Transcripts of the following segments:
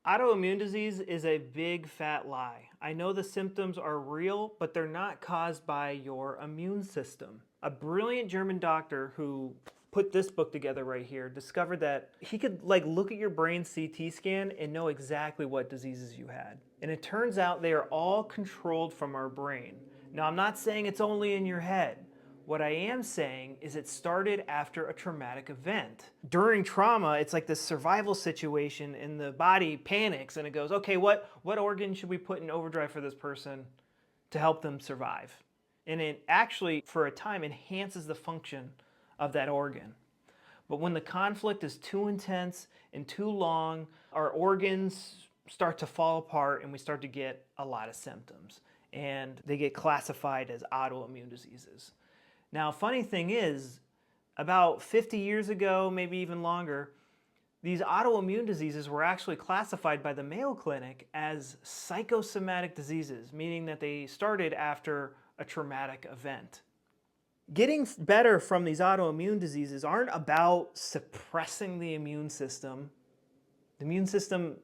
Autoimmune disease is a big fat lie. I know the symptoms are real, but they're not caused by your immune system. A brilliant German doctor who put this book together right here discovered that he could look at your brain CT scan and know exactly what diseases you had. And it turns out they are all controlled from our brain. Now, I'm not saying it's only in your head. What I am saying is it started after a traumatic event. During trauma, it's like this survival situation and the body panics and it goes, okay, what organ should we put in overdrive for this person to help them survive? And it actually, for a time, enhances the function of that organ. But when the conflict is too intense and too long, our organs start to fall apart and we start to get a lot of symptoms. And they get classified as autoimmune diseases. Now, funny thing is, about 50 years ago, maybe even longer, these autoimmune diseases were actually classified by the Mayo Clinic as psychosomatic diseases, meaning that they started after a traumatic event. Getting better from these autoimmune diseases aren't about suppressing the immune system. The immune system,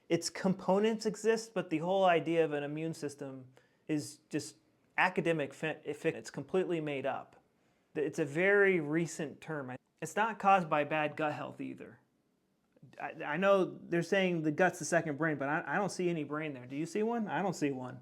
its components exist, but the whole idea of an immune system is just academic fiction. It's completely made up. It's a very recent term. It's not caused by bad gut health either. I know they're saying the gut's the second brain, but I don't see any brain there. Do you see one? I don't see one.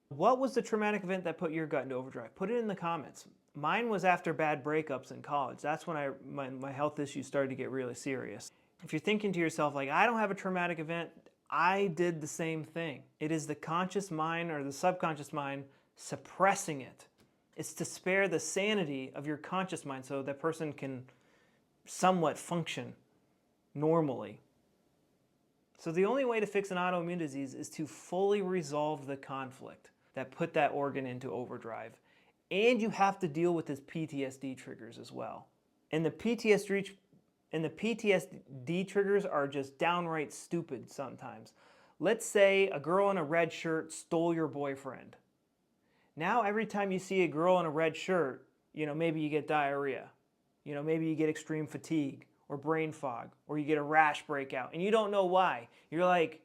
What was the traumatic event that put your gut into overdrive? Put it in the comments. Mine was after bad breakups in college. That's when my health issues started to get really serious. If you're thinking to yourself, like, I don't have a traumatic event, I did the same thing. It is the conscious mind or the subconscious mind suppressing it. It's to spare the sanity of your conscious mind so that person can somewhat function normally. So the only way to fix an autoimmune disease is to fully resolve the conflict that put that organ into overdrive. And you have to deal with his PTSD triggers as well. And the PTSD triggers are just downright stupid sometimes. Let's say a girl in a red shirt stole your boyfriend. Now every time you see a girl in a red shirt, maybe you get diarrhea. Maybe you get extreme fatigue or brain fog, or you get a rash breakout and you don't know why. You're like,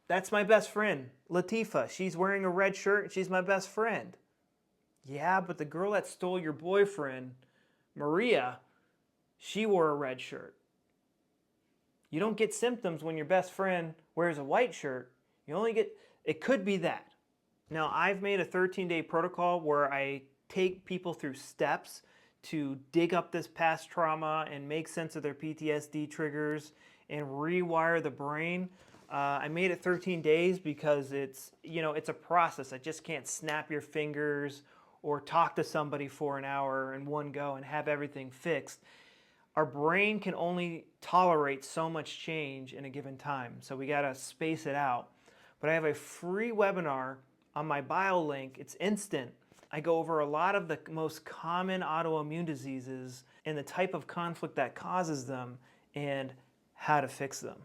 that's my best friend, Latifa. She's wearing a red shirt and she's my best friend. Yeah, but the girl that stole your boyfriend, Maria, she wore a red shirt. You don't get symptoms when your best friend wears a white shirt. It could be that. Now, I've made a 13-day protocol where I take people through steps to dig up this past trauma and make sense of their PTSD triggers and rewire the brain. I made it 13 days because it's a process. I just can't snap your fingers or talk to somebody for an hour in one go and have everything fixed. Our brain can only tolerate so much change in a given time, so we gotta space it out. But I have a free webinar on my bio link. It's instant. I go over a lot of the most common autoimmune diseases and the type of conflict that causes them and how to fix them.